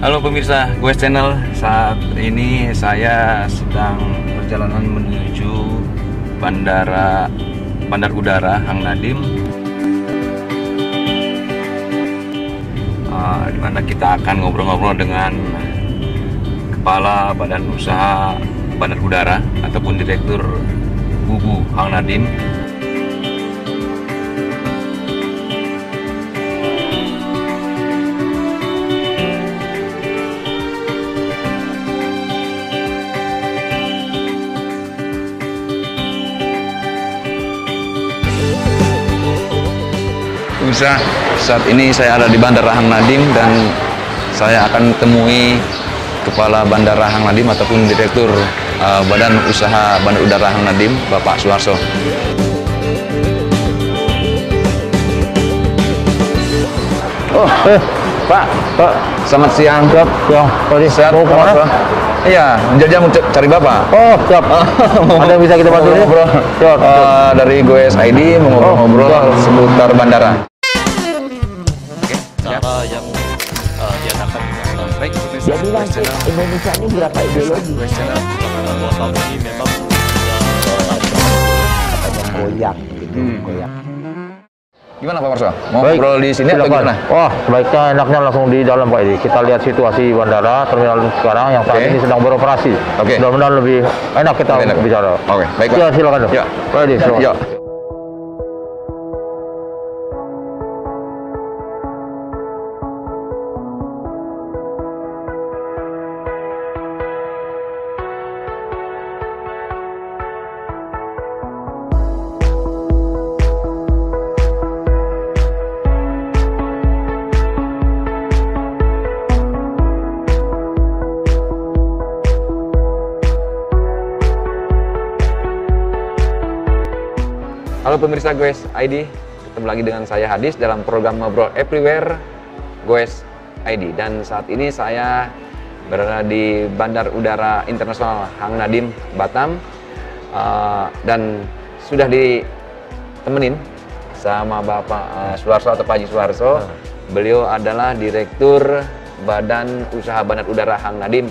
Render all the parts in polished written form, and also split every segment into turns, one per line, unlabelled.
Halo pemirsa Goes Channel, saat ini saya sedang perjalanan menuju Bandar Udara Hang Nadiem, di mana kita akan ngobrol-ngobrol dengan Kepala Badan Usaha Bandar Udara ataupun Direktur BUBU Hang Nadiem. Pemirsa, saat ini saya ada di Bandara Hang Nadiem dan saya akan temui Kepala Bandara Hang Nadiem ataupun Direktur Badan Usaha Bandar Udara Hang Nadiem, Bapak Suharso. Oh, Pak, selamat siang.
Siap, siang. Tadi
Sehat,
mau kemana?
Iya, menjajah mau cari Bapak.
Oh, siap. Ada yang bisa kita bantu ini?
Ngobrol.
Siap.
Dari Goes ID mau ngobrol-ngobrol seputar bandara.
Cara yang diadakan baik.
Jadi lanjut Indonesia ini berapa ideologi?
Tahun ini memang
Goyang gitu, goyang.
Gimana Pak Marso? Mau
Baik,
ngobrol di sini atau
silakan.
gimana?
Wah, sebaiknya enaknya langsung di dalam Pak Edi. Kita lihat situasi bandara terminal sekarang yang saat
Oke.
ini sedang beroperasi.
Oke.
Mudah-mudahan lebih enak kita
Enak.
bicara.
Oke, baik Pak.
Ya, silakan.
Ya.
Pak Edi, silakan.
Ya. Halo pemirsa Goes ID, ketemu lagi dengan saya Hadis dalam program Ngobrol Everywhere Goes ID. Dan saat ini saya berada di Bandar Udara Internasional Hang Nadiem, Batam, dan sudah ditemenin sama Bapak Suharso atau Pak Haji Suharso. Beliau adalah Direktur Badan Usaha Bandar Udara Hang Nadiem,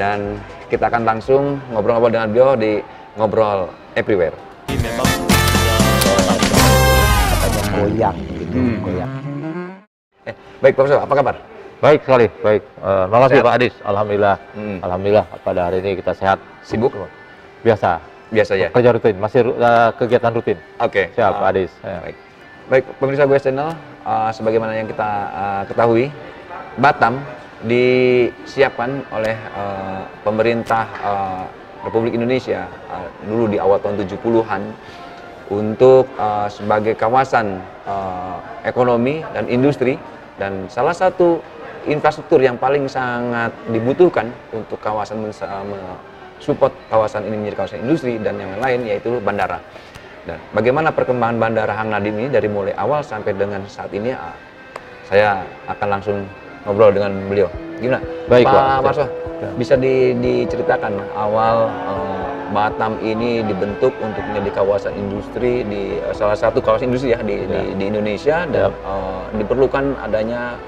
dan kita akan langsung ngobrol-ngobrol dengan beliau di Ngobrol Everywhere.
memang
Goyang gitu, goyang.
Baik Pak Suharso, apa kabar?
Baik sekali, baik. Makasih
Sehat?
Pak Adis. Alhamdulillah. Alhamdulillah pada hari ini kita sehat.
Sibuk?
Biasa.
Biasa ya?
Kerja rutin, masih kegiatan rutin.
Oke.
Siap, Pak Adis.
Baik. Baik, pemirsa Goes Channel, sebagaimana yang kita ketahui, Batam disiapkan oleh pemerintah Republik Indonesia dulu di awal tahun 70-an untuk sebagai kawasan ekonomi dan industri, dan salah satu infrastruktur yang paling sangat dibutuhkan untuk kawasan support kawasan ini menjadi kawasan industri dan yang lain yaitu bandara. Dan bagaimana perkembangan Bandara Hang Nadiem ini dari mulai awal sampai dengan saat ini, saya akan langsung ngobrol dengan beliau. Gimana?
Baik,
Pak
Pak.
Marso, bisa diceritakan awal Batam ini dibentuk untuk menjadi kawasan industri di salah satu kawasan industri ya di Indonesia, dan diperlukan adanya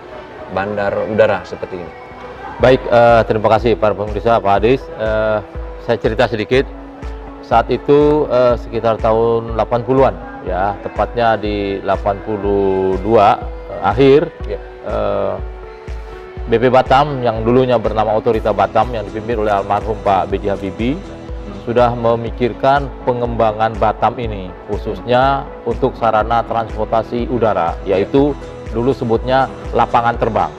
bandar udara seperti ini.
Baik, terima kasih para pemirsa, Pak Adis. Saya cerita sedikit. Saat itu sekitar tahun 80-an, ya, tepatnya di 82 akhir.
Ya.
BP Batam yang dulunya bernama Otorita Batam yang dipimpin oleh almarhum Pak B.J. Habibie sudah memikirkan pengembangan Batam ini khususnya untuk sarana transportasi udara, yaitu dulu sebutnya lapangan terbang.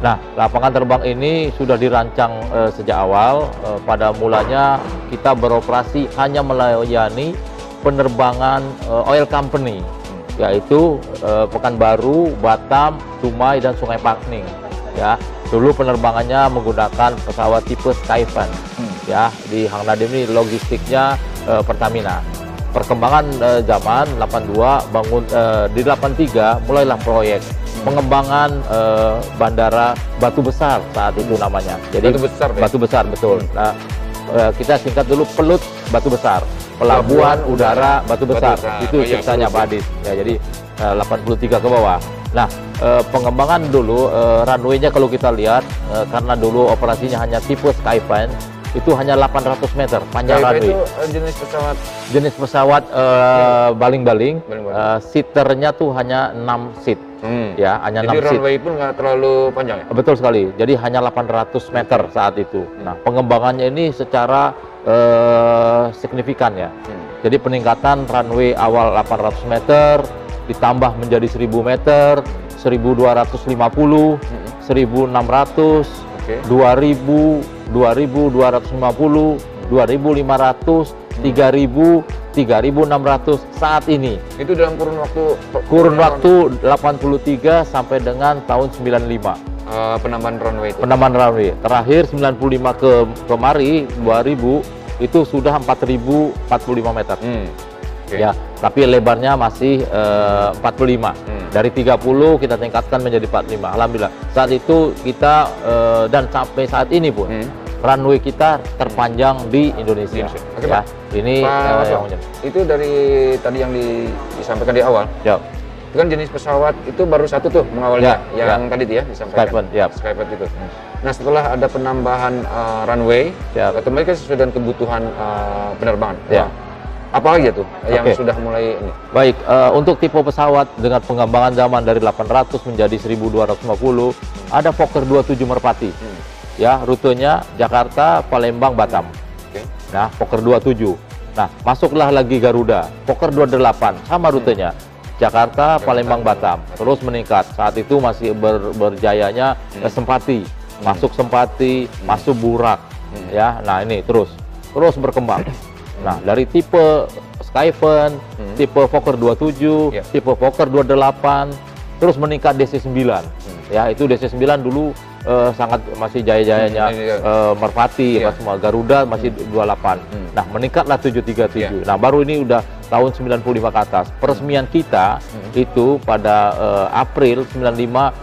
Nah, lapangan terbang ini sudah dirancang sejak awal. Pada mulanya kita beroperasi hanya melayani penerbangan oil company, yaitu Pekanbaru, Batam, Dumai, dan Sungai Pakning. Ya, dulu penerbangannya menggunakan pesawat tipe Skyvan. Ya, di Hang Nadiem ini logistiknya Pertamina. Perkembangan zaman 82 bangun di 83 mulailah proyek pengembangan bandara Batu Besar saat itu namanya. Jadi
Batu Besar, ya?
Batu Besar, betul. Nah, kita singkat dulu Pelut Batu Besar, Pelabuhan Udara Batu Besar.
Besar.
Itu
Oh, iya,
ceritanya
betul.
Pak Adis. Ya, jadi 83 ke bawah. Nah, pengembangan dulu runway-nya kalau kita lihat karena dulu operasinya hanya tipe Skyfan, itu hanya 800 meter panjang runway.
Itu jenis pesawat
baling-baling, seaternya tuh hanya 6 seat. Ya, hanya 6
jadi
seat.
runway pun nggak terlalu panjang ya?
Betul sekali. Jadi hanya 800 meter saat itu. Nah, pengembangannya ini secara signifikan ya. Jadi peningkatan runway awal 800 meter ditambah menjadi 1000 meter, 1250, 1600, 2000, 2250, 2500, 3000, 3600 saat ini.
Itu dalam
kurun waktu 83 sampai dengan tahun 95.
Penambahan runway itu.
Penambahan runway. Terakhir 95 kemari 2000 itu sudah 4045 meter. Ya, tapi lebarnya masih 45. Dari 30 kita tingkatkan menjadi 45. Alhamdulillah. Saat itu kita dan sampai saat ini pun runway kita terpanjang di Indonesia.
Oke,
ya,
Pak.
ini
itu dari tadi yang disampaikan di awal.
Ya.
Itu kan jenis pesawat itu baru satu tuh mengawalnya, yang tadi ya disampaikan.
Skyfan itu.
Nah, setelah ada penambahan runway, otomatis sesuai dengan kebutuhan penerbangan.
Ya.
Apalagi tuh yang sudah mulai ini?
Baik, untuk tipe pesawat dengan pengembangan zaman dari 800 menjadi 1250, ada Fokker 27 Merpati. Ya, rutenya Jakarta, Palembang, Batam. Nah, Fokker 27. Nah, masuklah lagi Garuda, Fokker 28, sama rutenya. Jakarta, Palembang, Batam. Terus meningkat. Saat itu masih berjayanya Sempati. Masuk Sempati, masuk Burak. Ya, nah ini terus berkembang. Nah, dari tipe Skyfan, tipe Fokker 27, tipe Fokker 28, terus meningkat DC-9. Ya, itu DC-9 dulu sangat masih jaya-jayanya Merpati, semua Garuda masih 28. Nah, meningkatlah 737. Nah, baru ini udah tahun 95 ke atas. Peresmian kita itu pada April 95,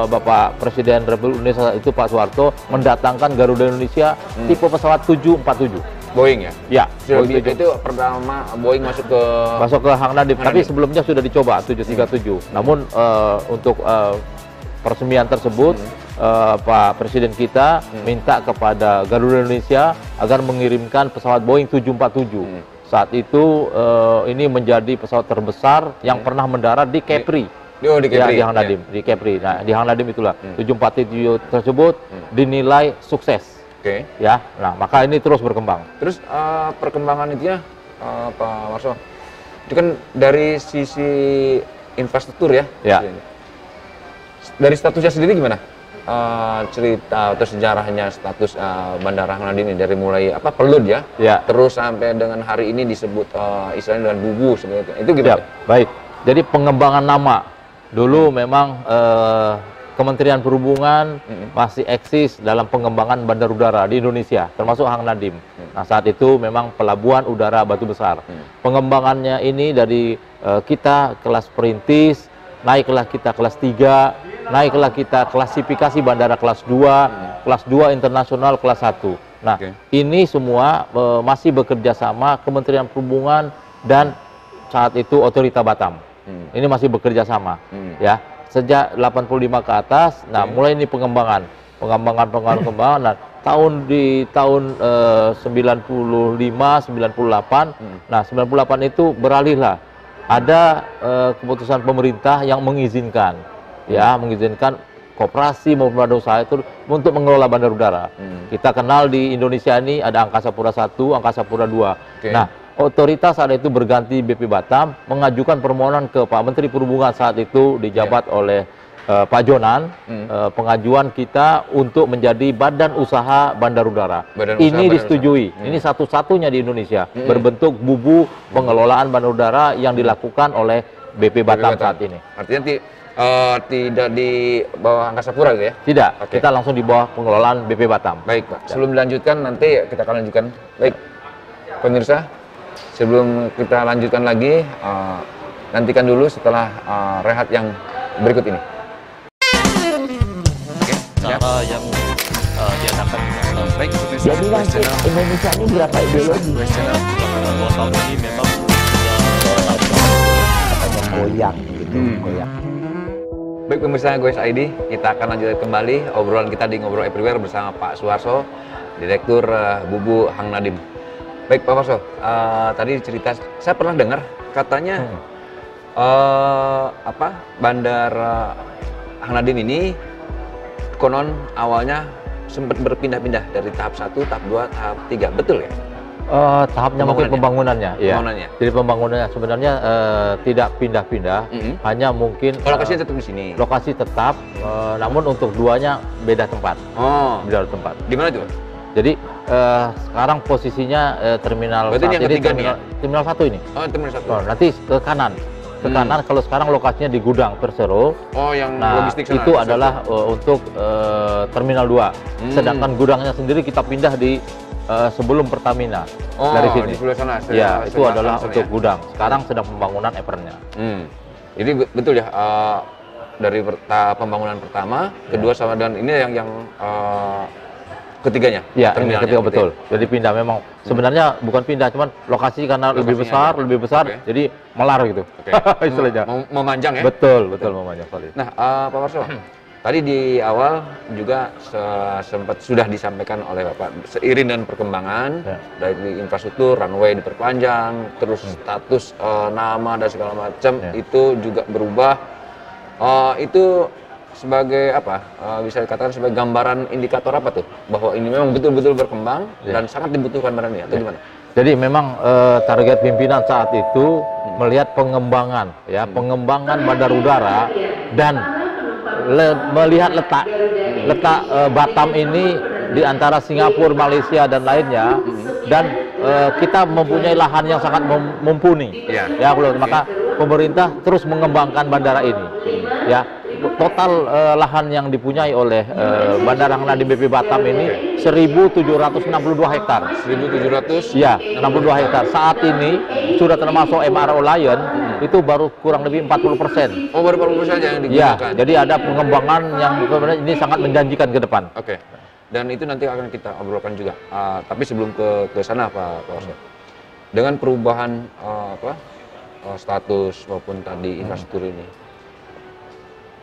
Bapak Presiden Republik Indonesia itu Pak Soeharto mendatangkan Garuda Indonesia tipe pesawat 747.
Boeing ya?
Ya,
Boeing itu pertama Boeing masuk ke
Hang Nadiem, tapi sebelumnya sudah dicoba 737. Namun untuk peresmian tersebut Pak Presiden kita minta kepada Garuda Indonesia agar mengirimkan pesawat Boeing 747. Saat itu ini menjadi pesawat terbesar yang pernah mendarat di Kepri.
Di Kepri.
Ya, di Hang Nadiem, di Kepri. Nah, di Hang Nadiem itulah 747 tersebut dinilai sukses. Ya, nah maka ini terus berkembang.
Terus perkembangan itu ya, Pak Warso, itu kan dari sisi infrastruktur ya. Dari statusnya sendiri gimana? Cerita atau sejarahnya status Bandara Hang Nadiem ini dari mulai Pelud ya, terus sampai dengan hari ini disebut istilahnya dengan Bubu sebenarnya. Itu gimana?
Baik. Jadi pengembangan nama dulu memang Kementerian Perhubungan masih eksis dalam pengembangan bandar udara di Indonesia, termasuk Hang Nadiem. Nah, saat itu memang pelabuhan udara Batu Besar. Pengembangannya ini dari kita kelas perintis, naiklah kita kelas 3, naiklah kita klasifikasi bandara kelas 2, kelas 2 internasional, kelas 1. Nah, ini semua masih bekerja sama Kementerian Perhubungan dan saat itu Otorita Batam. Ini masih bekerja sama, ya. Sejak 85 ke atas, nah mulai ini pengembangan. Nah, di tahun 95, 98, nah 98 itu beralihlah. Ada keputusan pemerintah yang mengizinkan, mengizinkan koperasi maupun badan usaha itu untuk mengelola bandar udara. Kita kenal di Indonesia ini ada Angkasa Pura I, Angkasa Pura II. Nah, otoritas saat itu berganti BP Batam mengajukan permohonan ke Pak Menteri Perhubungan saat itu dijabat oleh Pak Jonan, pengajuan kita untuk menjadi badan usaha bandar udara. Ini disetujui. Ini satu-satunya di Indonesia berbentuk bubu pengelolaan bandar udara yang dilakukan oleh BP Batam saat ini.
Artinya tidak di bawah Angkasa Pura gitu ya?
Tidak, kita langsung di bawah pengelolaan BP Batam.
Baik, Pak. Sebelum dilanjutkan nanti kita akan lanjutkan. Baik, pemirsa, sebelum kita lanjutkan lagi, nantikan dulu setelah rehat yang berikut ini.
Cara yang diadakan baik pemirsa.
Jadi nanti Indonesia ini berapa ideologi?
Selama 2 tahun ini memang sudah
goyang gitu, goyang.
Baik pemirsa Goes ID, kita akan lanjutkan kembali obrolan kita di Ngobrol Everywhere bersama Pak Suharso, Direktur Bubu Hang Nadiem. Baik Pak Suharso, tadi cerita saya pernah dengar katanya Bandar Hang Nadiem ini konon awalnya sempat berpindah-pindah dari tahap 1, tahap 2, tahap 3, betul ya?
Tahapnya mungkin pembangunannya, ya. Jadi pembangunannya sebenarnya tidak pindah-pindah, hanya mungkin
lokasinya tetap di sini.
Lokasi tetap, namun untuk duanya beda tempat.
Oh,
beda tempat.
Di mana tuh?
Jadi sekarang posisinya terminal
berarti
saat
ini
ini terminal 1 ini.
Oh, terminal 1.
Oh, nanti ke kanan. Ke kanan, kalau sekarang lokasinya di Gudang Persero.
Oh, yang
nah,
logistik sana.
Itu adalah untuk terminal 2. Sedangkan gudangnya sendiri kita pindah di sebelum Pertamina. Dari sini.
Di sebelah sana.
Ya, itu adalah untuk gudang. Sekarang sedang pembangunan Evernya.
Jadi betul ya, dari pembangunan pertama, kedua sama dan ini yang ketiganya.
Ya, ini ketiga betul. Jadi pindah memang. Sebenarnya bukan pindah, cuman lokasi karena lebih besar, jadi melar gitu. Istilahnya.
Memanjang ya?
Betul, memanjang sekali.
Nah, Pak Warso, tadi di awal juga sempat sudah disampaikan oleh Bapak, seiring dengan perkembangan dari infrastruktur, runway diperpanjang, terus status nama dan segala macam itu juga berubah. Itu sebagai bisa dikatakan sebagai gambaran indikator apa tuh bahwa ini memang betul-betul berkembang dan sangat dibutuhkan barang ini atau gimana?
Jadi memang target pimpinan saat itu melihat pengembangan pengembangan bandar udara dan melihat letak Batam ini di antara Singapura, Malaysia dan lainnya dan kita mempunyai lahan yang sangat mumpuni maka pemerintah terus mengembangkan bandara ini total lahan yang dipunyai oleh Bandara Hang Nadiem BP Batam ini 1.762 hektar.
1.700?
Ya, 62 hektar. Saat ini sudah termasuk MRO Lion itu baru kurang lebih 40%.
Oh, baru 40% saja yang digunakan?
Ya, jadi ada pengembangan yang sebenarnya ini sangat menjanjikan ke depan.
Oke. Dan itu nanti akan kita obrolkan juga. Tapi sebelum ke sana Pak Warso, dengan perubahan status maupun tadi infrastruktur ini,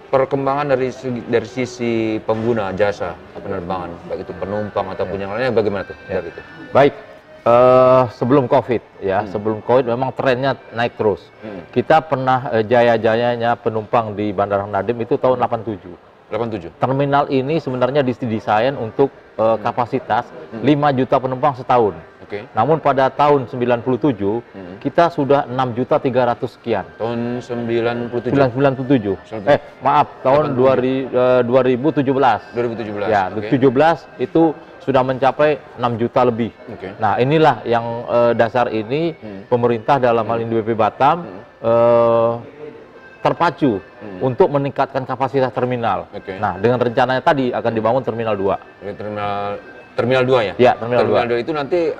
perkembangan dari sisi pengguna jasa penerbangan, baik itu penumpang ataupun yang lainnya, bagaimana tuh dari itu?
Baik, sebelum COVID sebelum COVID memang trennya naik terus. Kita pernah jaya-jayanya penumpang di Bandara Hang Nadiem itu tahun 87. Terminal ini sebenarnya didesain untuk kapasitas 5 juta penumpang setahun. Namun pada tahun 97 kita sudah 6.300.000 sekian.
Tahun 97.
Maaf, tahun 2017. Ya, 17 itu sudah mencapai 6 juta lebih. Nah, inilah yang dasar ini pemerintah dalam hal ini BP Batam terpacu untuk meningkatkan kapasitas terminal. Nah, dengan rencananya tadi akan dibangun terminal 2. Terminal 2 ya? Ya, terminal 2
itu nanti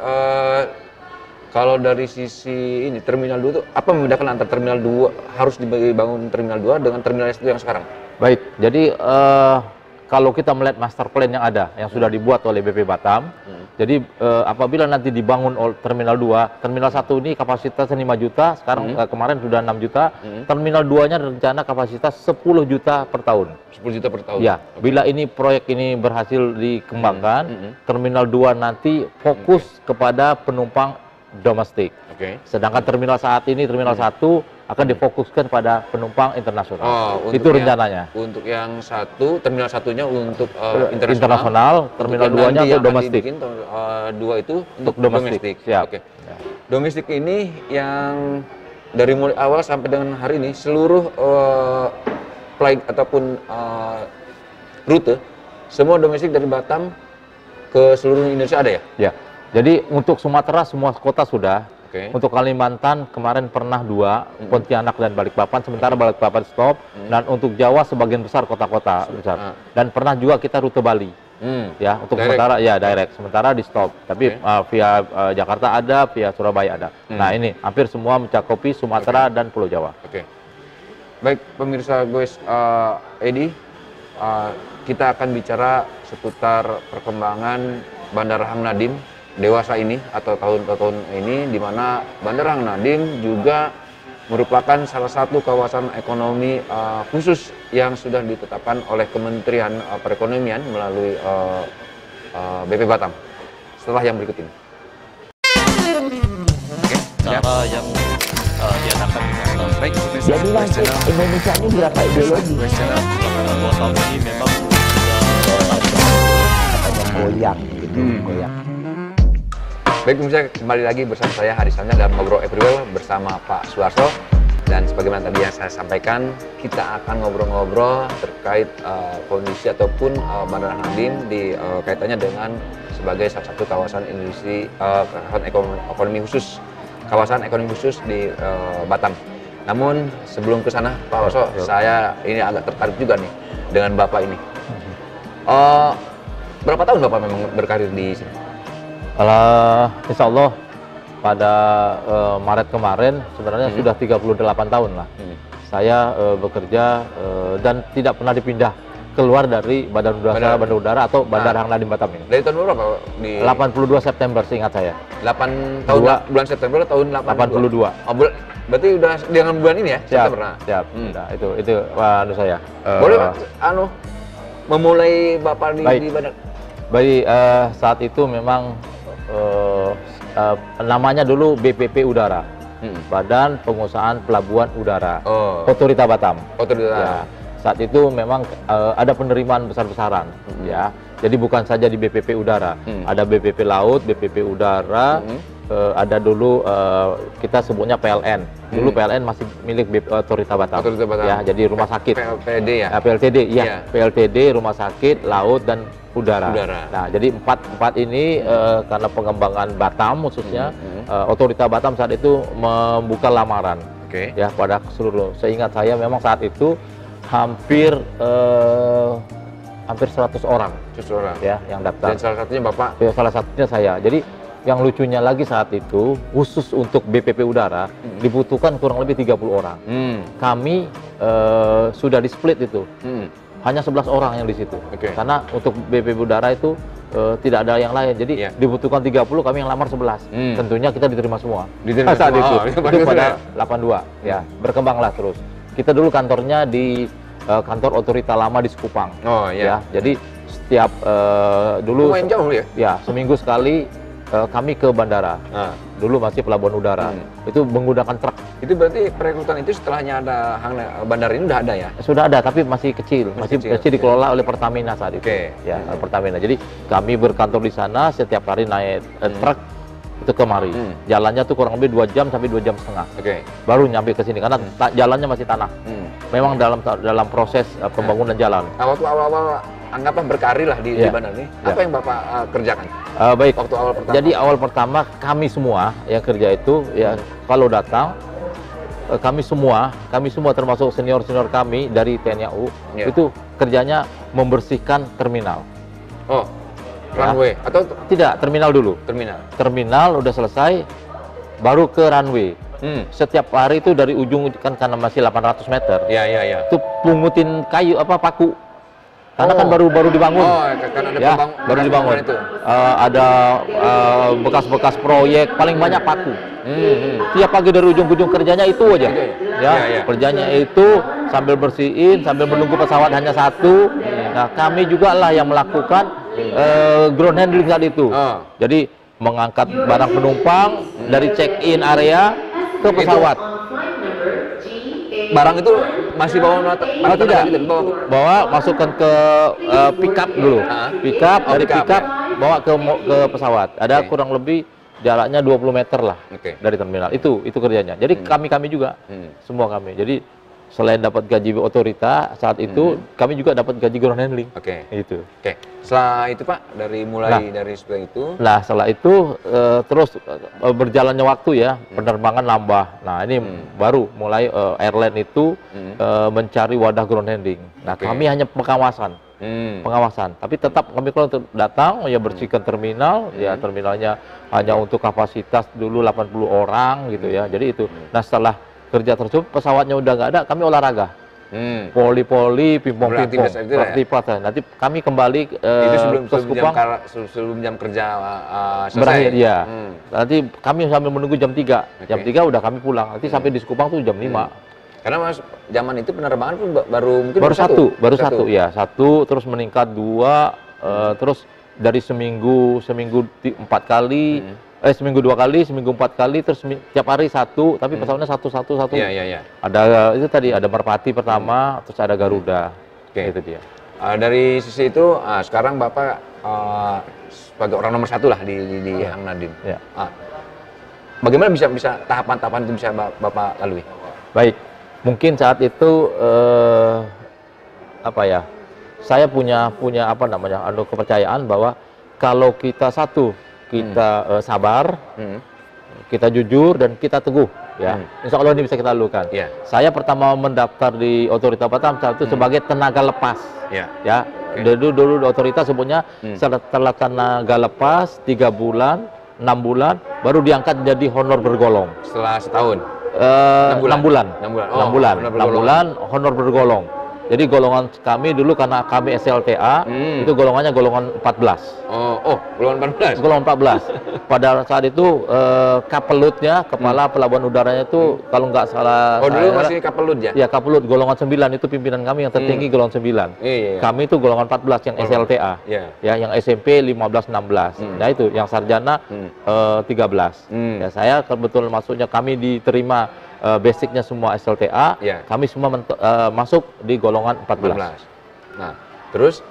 kalau dari sisi ini terminal 2 itu apa membedakan antara terminal 2 harus dibangun terminal 2 dengan terminal 1 yang sekarang?
Baik, jadi kalau kita melihat master plan yang ada yang sudah dibuat oleh BP Batam, jadi apabila nanti dibangun terminal 2, terminal 1 ini kapasitasnya 5 juta, sekarang kemarin sudah 6 juta, terminal 2-nya rencana kapasitas 10 juta per tahun.
10 juta per tahun?
Ya, bila ini proyek ini berhasil dikembangkan, terminal 2 nanti fokus kepada penumpang domestik. Sedangkan terminal saat ini, terminal 1 akan difokuskan pada penumpang internasional. Itu rencananya.
Untuk yang satu, terminal satunya untuk
internasional, terminal 2-nya untuk domestik.
Dua itu untuk domestik.
Siap.
Domestik ini yang dari mulai awal sampai dengan hari ini seluruh flight ataupun rute semua domestik dari Batam ke seluruh Indonesia ada ya?
Ya. Jadi untuk Sumatera semua kota sudah. Untuk Kalimantan kemarin pernah 2, Pontianak dan Balikpapan, sementara Balikpapan stop. Dan untuk Jawa sebagian besar kota-kota besar. Dan pernah juga kita rute Bali. Ya, untuk direct. Sementara ya direct, sementara di stop. Tapi via Jakarta ada, via Surabaya ada. Nah, ini hampir semua mencakupi Sumatera dan Pulau Jawa.
Baik, pemirsa Goes Edi, kita akan bicara seputar perkembangan Bandara Hang Nadiem dewasa ini atau tahun-tahun ini, di mana Bandara Hang Nadiem juga merupakan salah satu kawasan ekonomi khusus yang sudah ditetapkan oleh Kementerian Perekonomian melalui BP Batam. Setelah yang berikut ini.
Cara yang diadakan baik pemirsa
Jadi
Quest
masuk
Channel.
Indonesia ini berapa ideologi?
Quest Channel selama 2 tahun ini memang
Katanya goyang gitu, goyang.
Baik pemirsa, kembali lagi bersama saya Harisanya dalam Ngobrol Everywhere bersama Pak Suharto. Dan sebagaimana tadi yang saya sampaikan, kita akan ngobrol-ngobrol terkait kondisi ataupun Bandara Nadim di kaitannya dengan sebagai salah satu kawasan industri kawasan ekonomi khusus, kawasan ekonomi khusus di Batam. Namun sebelum ke sana, Pak Oso, saya ini agak tertarik juga nih dengan Bapak ini. Berapa tahun Bapak memang berkarir di sini?
Insya Allah pada Maret kemarin sebenarnya sudah 38 tahun lah. Saya bekerja dan tidak pernah dipindah keluar dari Badan Udara atau Bandara Hang Nadim Batam ini.
Dari tahun berapa? Di
82 September seingat saya.
8 tahun bulan September tahun
82.
Oh, berarti udah dengan bulan ini ya? September.
Siap. Nah, itu anu saya.
Boleh Pak, memulai Bapak di Bandar?
Baik, saat itu memang namanya dulu BPP Udara, Badan Pengusahaan Pelabuhan Udara, Otorita Batam.
Otorita.
Ya, saat itu memang ada penerimaan besar-besaran, ya. Jadi bukan saja di BPP Udara, ada BPP Laut, BPP Udara, ada dulu kita sebutnya PLN. Dulu PLN masih milik Otorita Batam.
Otorita Batam.
Ya, jadi rumah sakit.
PLTD ya?
PLTD, ya.
Iya.
PLTD, rumah sakit, laut dan udara. Nah, jadi empat ini karena pengembangan Batam khususnya, Otorita Batam saat itu membuka lamaran, ya pada seluruh. Seingat saya memang saat itu hampir 100 orang, ya yang daftar.
Dan salah satunya Bapak?
Ya, salah satunya saya. Jadi yang lucunya lagi saat itu khusus untuk BPP Udara dibutuhkan kurang lebih 30 orang. Kami sudah di split itu. Hanya 11 orang yang di situ. Karena untuk BPP Udara itu tidak ada yang lain. Jadi dibutuhkan 30, kami yang lamar 11. Tentunya kita diterima semua. Saat itu. Itu pada 82. Ya, berkembanglah terus. Kita dulu kantornya di kantor Otorita lama di Sekupang. Ya, jadi setiap dulu
lumayan jauh ya?
Ya, seminggu sekali kami ke bandara. Dulu masih pelabuhan udara. Itu menggunakan truk.
Itu berarti perekrutan itu setelahnya ada bandara ini udah ada ya?
Sudah ada, tapi masih kecil. Masih kecil dikelola oleh Pertamina saat itu. Ya, Pertamina. Jadi kami berkantor di sana, setiap hari naik truk itu kemari. Jalannya tuh kurang lebih 2 jam sampai 2 jam setengah. Baru nyampe ke sini karena jalannya masih tanah. Memang dalam proses pembangunan jalan.
Nah, waktu awal-awal anggaplah berkarir lah di bandara ini, apa yang Bapak kerjakan?
Baik.
Waktu awal pertama.
Jadi awal pertama kami semua yang kerja itu ya kalau datang kami semua termasuk senior-senior kami dari TNI AU itu kerjanya membersihkan terminal.
Runway atau
tidak, terminal dulu. Terminal udah selesai baru ke runway. Setiap hari itu dari ujung kan karena masih 800 meter. Itu pungutin kayu paku. Karena kan baru dibangun.
Karena ada
baru dibangun. Ada bekas-bekas proyek, paling banyak paku. Tiap pagi dari ujung ke ujung kerjanya itu aja. Kerjanya itu sambil bersihin, sambil menunggu pesawat hanya satu. Nah, kami juga lah yang melakukan ground handling saat itu. Jadi mengangkat barang penumpang dari check-in area ke pesawat.
Barang itu masih tidak?
Bawa masukkan ke pickup dulu. Dari pickup bawa ke pesawat. Ada kurang lebih jaraknya 20 meter lah dari terminal. Itu kerjanya. Jadi kami juga, semua kami. Jadi selain dapat gaji Otorita saat itu, kami juga dapat gaji ground handling. Itu.
Setelah itu Pak, dari setelah itu?
Nah, setelah itu terus berjalannya waktu ya, penerbangan nambah. Nah, ini baru mulai airline itu mencari wadah ground handling. Nah, kami hanya pengawasan. Tapi tetap kami kalau datang ya bersihkan terminal, ya terminalnya hanya untuk kapasitas dulu 80 orang gitu ya. Jadi itu. Nah, setelah kerja tersebut pesawatnya udah nggak ada, kami olahraga. Poli-poli, pimpong-pimpong,
Beraktivitas itu ya?
beraktivitas. Nanti kami kembali
Itu
ke Sekupang
sebelum jam kerja selesai.
berakhir ya. Nanti kami sambil menunggu jam 3. Jam
Oke.
3 udah kami pulang. Nanti sampai di Sekupang tuh jam 5.
Karena Mas zaman itu penerbangan pun baru mungkin
Baru satu ya. Satu terus meningkat 2 terus dari seminggu 4 kali, seminggu 2 kali, seminggu 4 kali, terus tiap hari 1, tapi pesawatnya satu.
Iya.
Ada itu tadi, ada Merpati pertama, terus ada Garuda.
Oke.
Itu dia.
Dari sisi itu sekarang Bapak sebagai orang nomor 1 lah di Hang Nadiem.
Ya.
Bagaimana bisa tahapan-tahapan itu bisa Bapak lalui?
Baik, mungkin saat itu saya punya kepercayaan bahwa kalau kita sabar, kita jujur dan kita teguh, ya, insya Allah ini bisa kita lakukan.
Iya.
Saya pertama mendaftar di Otorita Batam saat itu sebagai tenaga lepas,
Iya.
ya. Dulu di Otorita sebutnya setelah tenaga lepas 3 bulan, 6 bulan, baru diangkat jadi honor bergolong.
Setelah setahun.
6 bulan.
6 bulan.
6 bulan honor bergolong. Jadi golongan kami dulu karena kami SLTA itu golongannya golongan 14.
Golongan 14.
Golongan 14. Pada saat itu kapelutnya, kepala pelabuhan udaranya itu kalau nggak salah.
Dulu masih kapelut ya?
Ya, kapelut golongan 9 itu pimpinan kami yang tertinggi golongan 9.
Iya.
Kami itu golongan 14 yang SLTA.
Iya.
Ya, yang SMP 15 16. Nah, itu yang sarjana 13. Ya, saya kebetulan masuknya kami diterima basicnya semua SLTA, kami semua masuk di golongan 14.
Nah, terus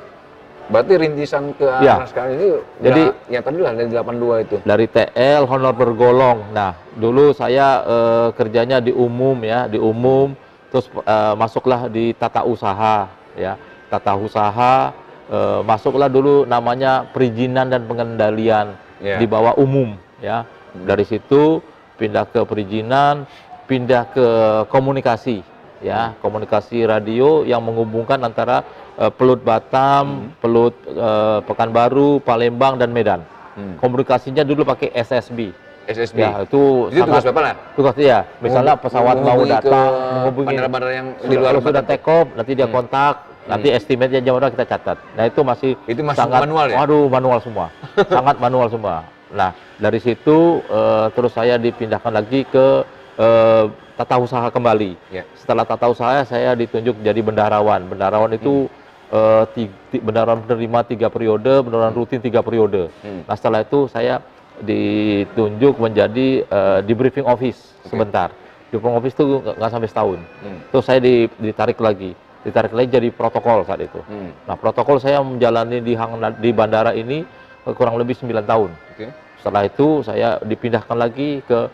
berarti rintisan ke arah sekarang ini
jadi
yang tadi lah dari 82 itu.
Dari TL honor bergolong. Nah, dulu saya kerjanya di umum ya, terus masuklah di tata usaha ya. Tata usaha masuklah dulu namanya perizinan dan pengendalian di bawah umum ya. Dari situ pindah ke perizinan, pindah ke komunikasi ya, komunikasi radio yang menghubungkan antara Pelut Batam, Pelut Pekanbaru, Palembang dan Medan. Komunikasinya dulu pakai SSB. Ya, itu
tugas Bapak lah.
Tugas dia. Misalnya pesawat mau datang, menghubungi
bandara-bandara yang di luar
kalau sudah take off, nanti dia kontak, nanti estimate-nya jam berapa kita catat. Nah, itu masih sangat
manual ya?
Waduh, manual semua. Sangat manual semua. Nah, dari situ terus saya dipindahkan lagi ke tata usaha kembali. Setelah tata usaha saya ditunjuk jadi bendaharawan. Bendaharawan itu bendaharawan menerima 3 periode, bendaharawan rutin 3 periode. Nah, setelah itu saya ditunjuk menjadi di briefing office sebentar. Di briefing office itu nggak sampai setahun. Terus saya ditarik lagi jadi protokol saat itu. Nah, protokol saya menjalani di bandara ini kurang lebih 9 tahun. Setelah itu saya dipindahkan lagi ke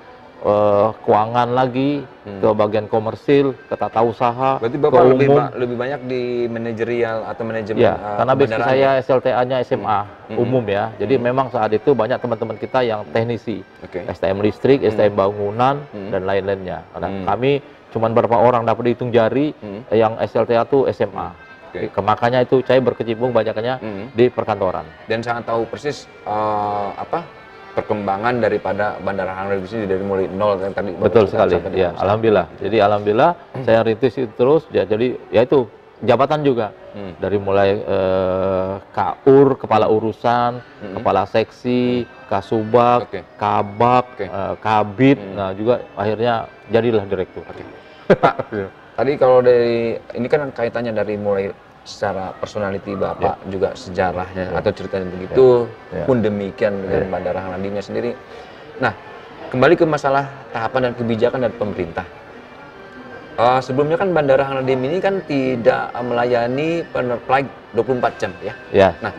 keuangan lagi, ke bagian komersil, ke tata usaha.
Berarti Bapak lebih banyak di manajerial atau manajemen.
Ya, karena basic saya SLTA-nya SMA umum ya. Jadi memang saat itu banyak teman-teman kita yang teknisi, STM listrik, STM bangunan dan lain-lainnya. Karena kami cuma berapa orang dapat dihitung jari yang SLTA itu SMA. Makanya itu saya berkecimpung banyaknya di perkantoran. Dan
sangat tahu persis perkembangan daripada Bandara Hang Nadiem ini dari mulai nol yang tadi.
Betul sekali. Ya, alhamdulillah. Jadi alhamdulillah saya rintis itu terus ya, jadi ya itu jabatan juga. Dari mulai KUR, kepala urusan, kepala seksi, Kasubag, Kabak, Kabit, nah juga akhirnya jadilah direktur.
Pak, tadi kalau dari ini kan kaitannya dari mulai secara personality Bapak juga sejarahnya atau ceritanya begitu pun demikian dengan Bandara Hang Nadiemnya sendiri. Nah, kembali ke masalah tahapan dan kebijakan dari pemerintah. Sebelumnya kan Bandara Hang Nadiem ini kan tidak melayani flight 24 jam ya. Nah,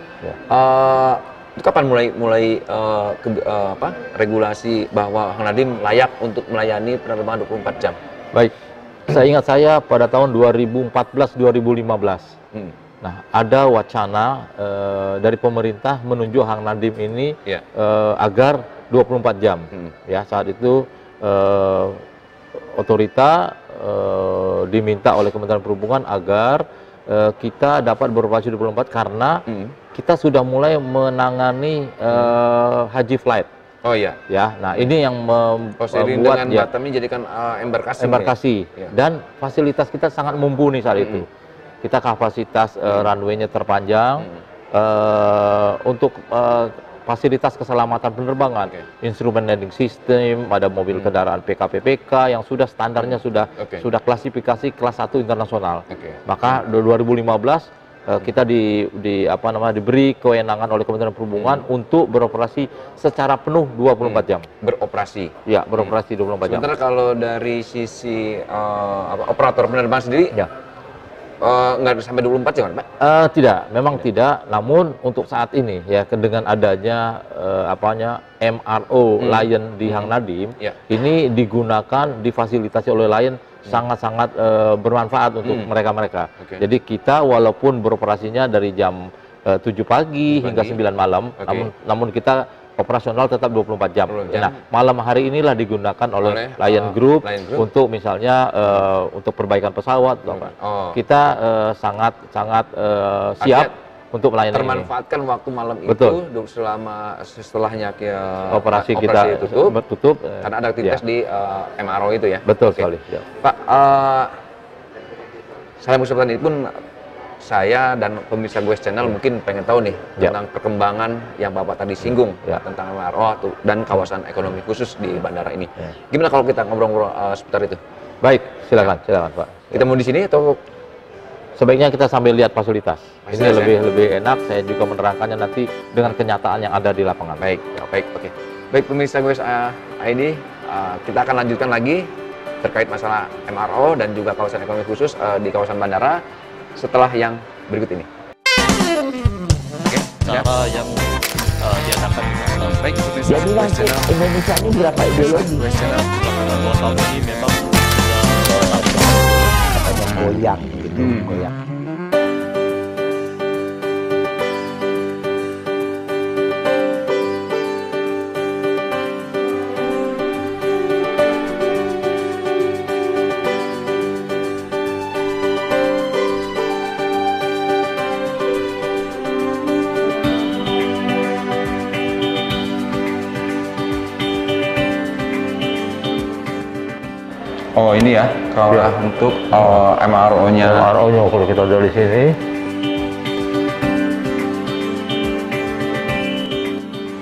itu kapan mulai regulasi bahwa Hang Nadiem layak untuk melayani penerbangan 24 jam?
Baik. Saya ingat pada tahun 2014-2015. Nah, ada wacana dari pemerintah menunjuk Hang Nadiem ini agar 24 jam. Ya, saat itu otorita diminta oleh Kementerian Perhubungan agar kita dapat beroperasi 24 karena kita sudah mulai menangani haji flight.
Oh iya.
Ya, nah ini yang
Seiring
membuat
dengan Batam ini jadikan embarkasi.
Ya. Dan fasilitas kita sangat mumpuni saat itu. Kita kapasitas runway-nya terpanjang untuk fasilitas keselamatan penerbangan, instrumen landing system, ada mobil kendaraan PKPPK yang sudah standarnya sudah klasifikasi kelas 1 internasional. Maka 2015 kita diberi kewenangan oleh Kementerian Perhubungan untuk beroperasi secara penuh 24 jam.
Beroperasi.
Ya, beroperasi 24 jam.
Sementara kalau dari sisi operator penerbangan sendiri, nggak sampai 24 jam, Pak?
Tidak, memang tidak. Namun untuk saat ini ya dengan adanya MRO Lion di Hang Nadim, ini digunakan, difasilitasi oleh Lion sangat-sangat bermanfaat untuk mereka-mereka. Jadi kita walaupun beroperasinya dari jam 7 pagi hingga 9 malam, namun kita operasional tetap 24 jam. Nah, malam hari inilah digunakan oleh Lion Group untuk misalnya untuk perbaikan pesawat. Kita sangat siap untuk melayani
termanfaatkan waktu malam
Betul.
itu setelahnya
operasi kita tutup
karena ada aktivitas di MRO itu ya.
Betul sekali. Ya.
Pak, saya mengucapkan itu pun saya dan pemirsa Goes Channel mungkin pengen tahu nih tentang perkembangan yang Bapak tadi singgung tentang MRO dan kawasan ekonomi khusus di bandara ini. Gimana kalau kita ngobrol-ngobrol seputar itu?
Baik, silakan Pak.
Kita mau di sini atau
sebaiknya kita sambil lihat fasilitas. Ini lebih enak. Saya juga menerangkannya nanti dengan kenyataan yang ada di lapangan.
Baik, oke. Baik pemirsa Goes ID, kita akan lanjutkan lagi terkait masalah MRO dan juga kawasan ekonomi khusus di kawasan bandara setelah yang berikut ini.
Cara yang diadakan baik pemirsa
Jadi
Goes
nanti
Channel.
Indonesia ini berapa ideologi?
Goes Channel selama 2 tahun ini memang
Katanya goyang gitu, goyang.
Oh ini ya, kalau untuk MRO-nya.
MRO-nya kalau kita dari sini.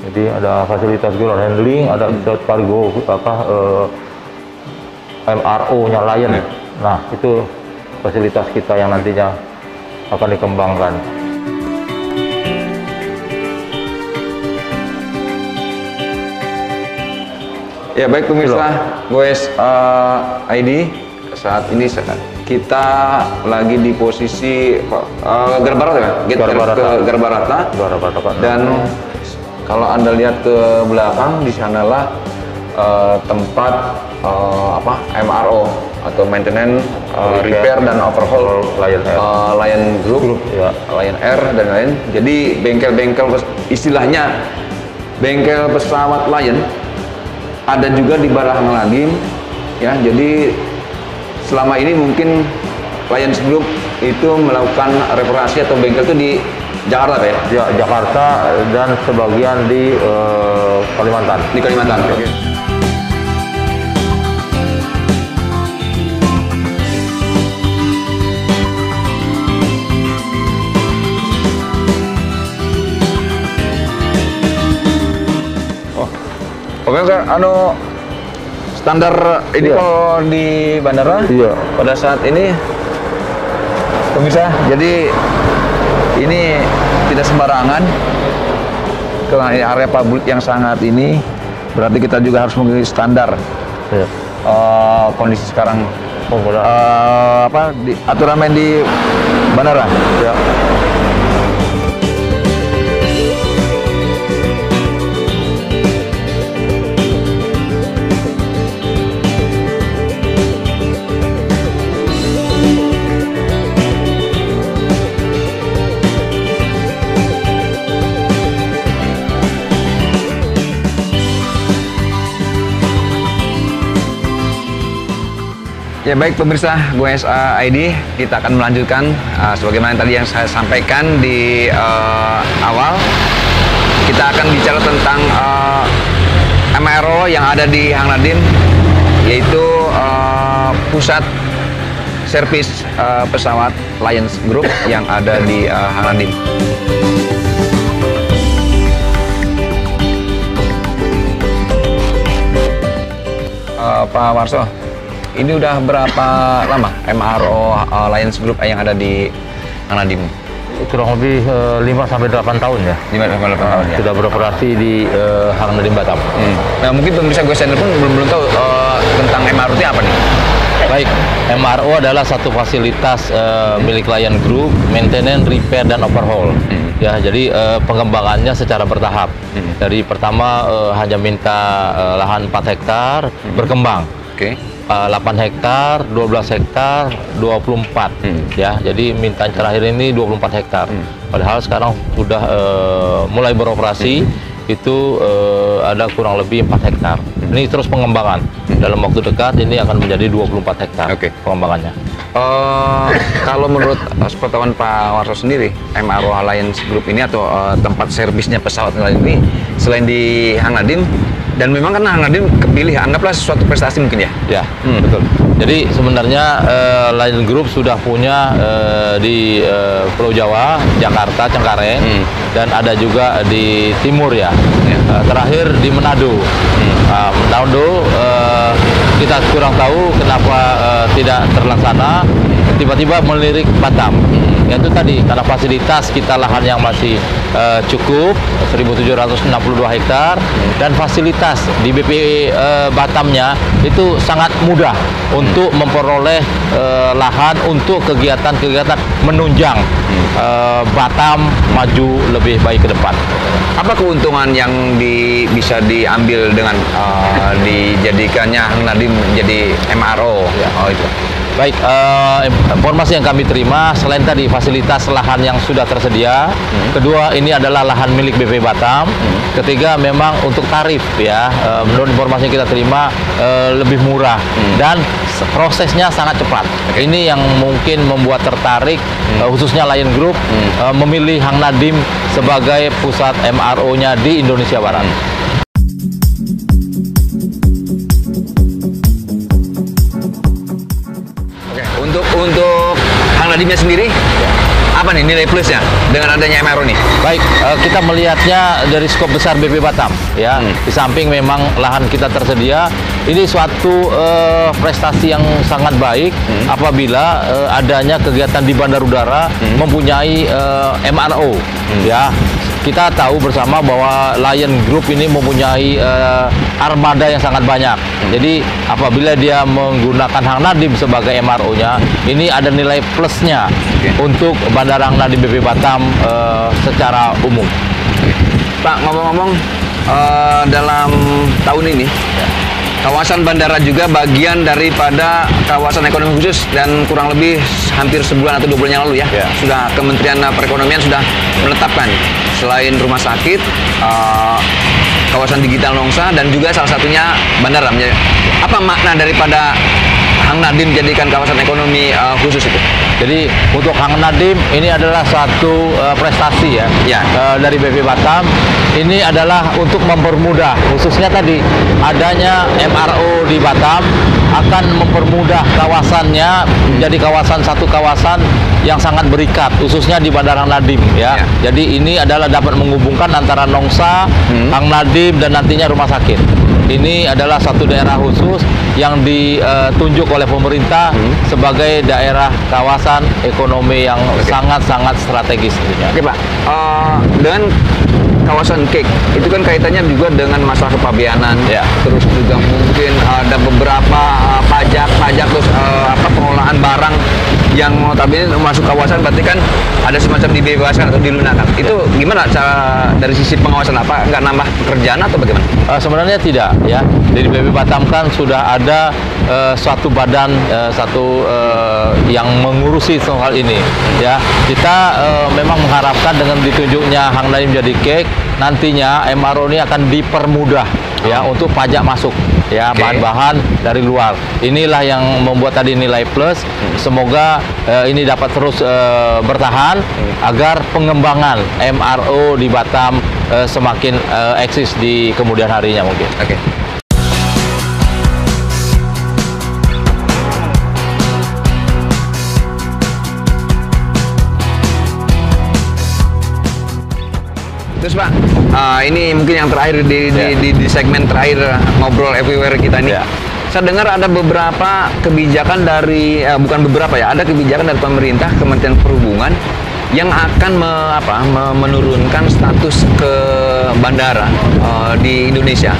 Jadi ada fasilitas ground handling, ada cargo MRO-nya Lion. Nah, itu fasilitas kita yang nantinya akan dikembangkan.
Ya baik pemirsa Goes ID, saat ini kita lagi di posisi Garbarata ya, gate Garbarata. Dan kalau Anda lihat ke belakang di sanalah tempat MRO atau maintenance, repair dan overhaul Lion Group, Lion Air dan lain. Jadi bengkel-bengkel istilahnya bengkel pesawat Lion ada juga di Barahang Nadim ya. Jadi selama ini mungkin Lion Group itu melakukan reparasi atau bengkel itu di Jakarta Pak ya?
Ya, Jakarta dan sebagian di Kalimantan.
Di Kalimantan. Oke, standar ini kalau di bandara pada saat ini pemirsa, jadi ini tidak sembarangan ke area publik yang sangat ini, berarti kita juga harus mengikuti standar kondisi sekarang aturan main di bandara. Ya baik pemirsa Goes ID, kita akan melanjutkan sebagaimana tadi yang saya sampaikan di awal. Kita akan bicara tentang MRO yang ada di Hang Nadiem, yaitu pusat servis pesawat Lions Group yang ada di Hang Nadiem. Pak Warso, ini udah berapa lama MRO Lions Group yang ada di Hang Nadiem?
Kurang lebih 5-8 tahun ya.
5-8 tahun ya.
Sudah beroperasi di Hang Nadiem Batam.
Nah, mungkin pemirsa Gue Channel pun belum tahu tentang MRO itu apa nih?
Baik, MRO adalah satu fasilitas milik Lion Group, maintenance, repair, dan overhaul. Ya, jadi pengembangannya secara bertahap. Dari pertama hanya minta lahan 4 hektar, berkembang.
Oke.
8 hektar, 12 hektar, 24. Ya, jadi minta terakhir ini 24 hektar. Padahal sekarang sudah mulai beroperasi itu ada kurang lebih 4 hektar. Ini terus pengembangan. Dalam waktu dekat ini akan menjadi 24 hektar pengembangannya.
Kalau menurut sepengetahuan Pak Warso sendiri, MRO Lions Group ini atau tempat servisnya pesawat lain ini selain di Hang Nadiem, dan memang kan Hang Nadiem kepilih, anggaplah suatu prestasi mungkin ya?
Ya, betul. Jadi sebenarnya Lion Group sudah punya di Pulau Jawa, Jakarta, Cengkareng, dan ada juga di timur ya. Terakhir di Manado. Manado kita kurang tahu kenapa tidak terlaksana, tiba-tiba melirik Batam. Yaitu tadi karena fasilitas kita lahan yang masih cukup 1.762 hektar dan fasilitas di BP Batamnya itu sangat mudah untuk memperoleh lahan untuk kegiatan-kegiatan menunjang Batam maju lebih baik ke depan.
Apa keuntungan yang bisa diambil dengan dijadikannya Hang Nadiem menjadi MRO?
Ya.
Oh, itu.
Baik, informasi yang kami terima selain tadi fasilitas lahan yang sudah tersedia, kedua ini adalah lahan milik BP Batam, ketiga memang untuk tarif ya, menurut informasi yang kita terima lebih murah dan prosesnya sangat cepat. Ini yang mungkin membuat tertarik khususnya Lion Group memilih Hang Nadiem sebagai pusat MRO-nya di Indonesia Barat.
Untuk Hang Nadiemnya sendiri, apa nih nilai plusnya dengan adanya MRO nih?
Baik, kita melihatnya dari skop besar BP Batam ya. Di samping memang lahan kita tersedia, ini suatu prestasi yang sangat baik apabila adanya kegiatan di bandar udara mempunyai MRO ya. Kita tahu bersama bahwa Lion Group ini mempunyai armada yang sangat banyak. Jadi apabila dia menggunakan Hang Nadiem sebagai MRO-nya, ini ada nilai plusnya untuk Bandara Hang Nadiem BP Batam secara umum.
Pak, ngomong-ngomong, dalam tahun ini kawasan bandara juga bagian daripada kawasan ekonomi khusus, dan kurang lebih hampir sebulan atau 2 bulan yang lalu ya, sudah Kementerian Perekonomian sudah menetapkan selain rumah sakit, kawasan digital Nongsa, dan juga salah satunya bandara. Apa makna daripada Hang Nadiem jadikan kawasan ekonomi khusus itu?
Jadi untuk Hang Nadiem ini adalah satu prestasi ya, dari BP Batam. Ini adalah untuk mempermudah, khususnya tadi adanya MRO di Batam akan mempermudah kawasannya menjadi satu kawasan yang sangat berikat, khususnya di Bandara Hang Nadiem ya. Jadi ini adalah dapat menghubungkan antara Nongsa, Hang Nadiem, dan nantinya rumah sakit. Ini adalah satu daerah khusus yang ditunjuk oleh pemerintah sebagai daerah kawasan ekonomi yang sangat-sangat strategis.
Oke Pak, dengan kawasan KEK itu kan kaitannya juga dengan masalah kepabeanan, terus juga mungkin ada beberapa pajak terus pengelolaan barang yang notabene masuk kawasan, berarti kan ada semacam dibebaskan atau dilunakkan. Itu gimana cara dari sisi pengawasan, apa nggak nambah pekerjaan atau bagaimana?
Sebenarnya tidak ya. Dari BP Batam kan sudah ada suatu badan yang mengurusi soal ini ya. Kita memang mengharapkan dengan ditunjuknya Hang Nadiem jadi KEK, nantinya MRO ini akan dipermudah ya untuk pajak masuk. ya, bahan-bahan dari luar. Inilah yang membuat tadi nilai plus. Semoga ini dapat terus bertahan agar pengembangan MRO di Batam semakin eksis di kemudian harinya mungkin.
Oke. Terus Pak, ini mungkin yang terakhir di segmen terakhir ngobrol everywhere kita nih.
Ya.
Saya dengar ada beberapa kebijakan dari bukan beberapa ya, ada kebijakan dari pemerintah, Kementerian Perhubungan yang akan menurunkan status ke bandara di Indonesia.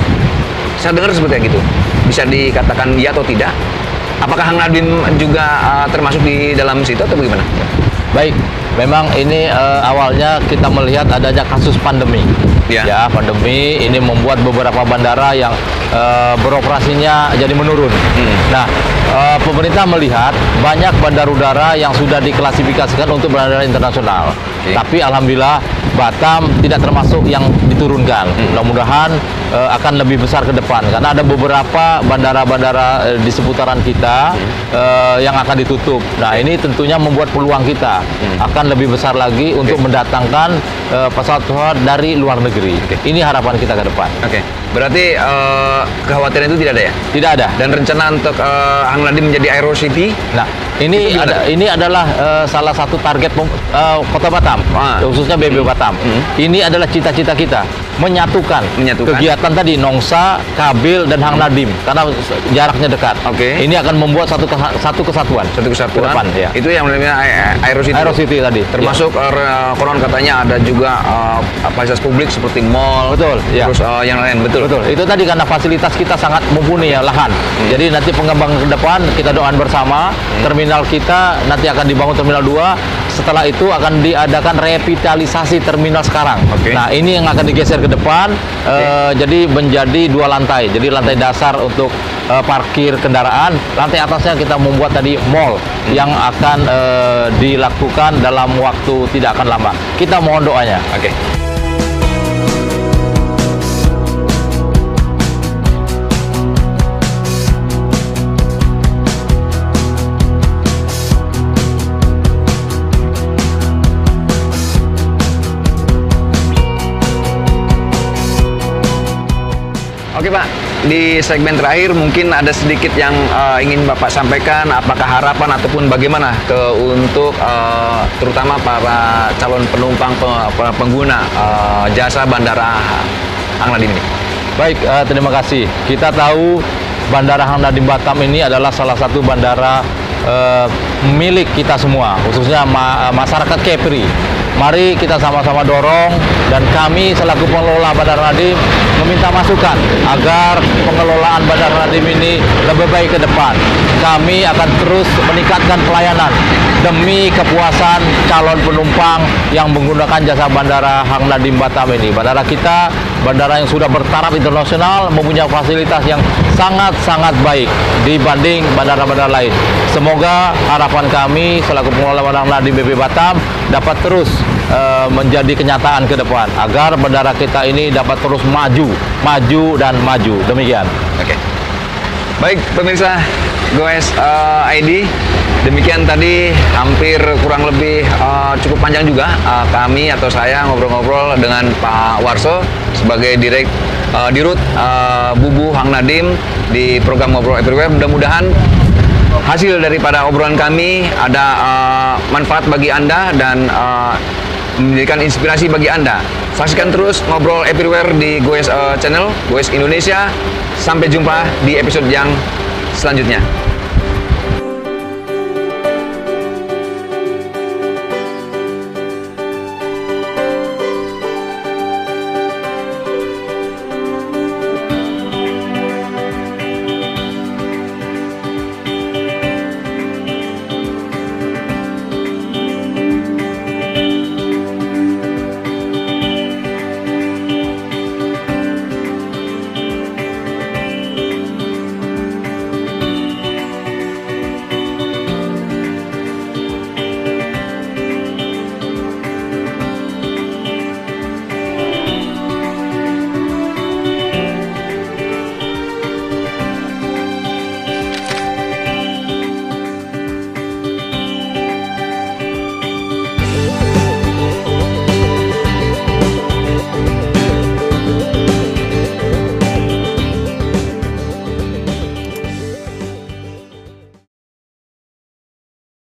Saya dengar seperti itu. Bisa dikatakan ya atau tidak? Apakah Hang Nadiem juga termasuk di dalam situ atau bagaimana?
Baik, memang ini awalnya kita melihat adanya kasus pandemi. Ya, pandemi ini membuat beberapa bandara yang beroperasinya jadi menurun. Nah, pemerintah melihat banyak bandara udara yang sudah diklasifikasikan untuk bandara internasional. Tapi alhamdulillah Batam tidak termasuk yang diturunkan. Mudah-mudahan akan lebih besar ke depan karena ada beberapa bandara-bandara di seputaran kita yang akan ditutup. Nah, ini tentunya membuat peluang kita akan lebih besar lagi untuk mendatangkan pesawat-pesawat dari luar negeri. Ini harapan kita ke depan.
Berarti kekhawatiran itu tidak ada ya?
Tidak ada.
Dan rencana untuk Hang Nadiem menjadi Aero City?
Nah, ini adalah salah satu target Kota Batam, khususnya BB Batam. Ini adalah cita-cita kita, menyatukan kegiatan tadi Nongsa, Kabil, dan Hang Nadiem karena jaraknya dekat. Ini akan membuat satu kesatuan. Ke depan, ya.
Itu yang namanya Aero City.
Aero City tadi.
Termasuk konon katanya ada juga fasilitas publik seperti mall.
Betul.
Terus yang lain, betul.
Itu tadi karena fasilitas kita sangat mumpuni ya, lahan. Jadi nanti pengembangan ke depan kita doakan bersama. Terminal kita nanti akan dibangun Terminal 2. Setelah itu akan diadakan revitalisasi terminal sekarang. Nah, ini yang akan digeser ke depan. Jadi menjadi 2 lantai. Jadi lantai dasar untuk parkir kendaraan. Lantai atasnya kita membuat tadi mall yang akan dilakukan dalam waktu tidak akan lama. Kita mohon doanya.
Oke Pak, di segmen terakhir mungkin ada sedikit yang ingin Bapak sampaikan, apakah harapan ataupun bagaimana untuk terutama para calon penumpang pengguna jasa Bandara Hang Nadiem ini.
Baik, terima kasih. Kita tahu Bandara Hang Nadiem Batam ini adalah salah satu bandara milik kita semua, khususnya masyarakat Kepri. Mari kita sama-sama dorong, dan kami selaku pengelola Bandara Nadiem meminta masukan agar pengelolaan Bandara Nadiem ini lebih baik ke depan. Kami akan terus meningkatkan pelayanan demi kepuasan calon penumpang yang menggunakan jasa Bandara Hang Nadiem Batam ini. Bandara kita, bandara yang sudah bertaraf internasional, mempunyai fasilitas yang sangat-sangat baik dibanding bandara-bandara lain. Semoga harapan kami selaku pengelola Bandara Hang Nadiem BB Batam dapat terus menjadi kenyataan ke depan agar bandara kita ini dapat terus maju dan maju. Demikian.
Baik pemirsa Goes ID, demikian tadi hampir kurang lebih cukup panjang juga kami atau saya ngobrol-ngobrol dengan Pak Warso sebagai Dirut Bubu Hang Nadiem di program Ngobrol Everywhere. Mudah-mudahan hasil daripada obrolan kami ada manfaat bagi Anda dan menjadikan inspirasi bagi Anda. Saksikan terus Ngobrol Everywhere di Goes Channel, Goes Indonesia. Sampai jumpa di episode yang selanjutnya.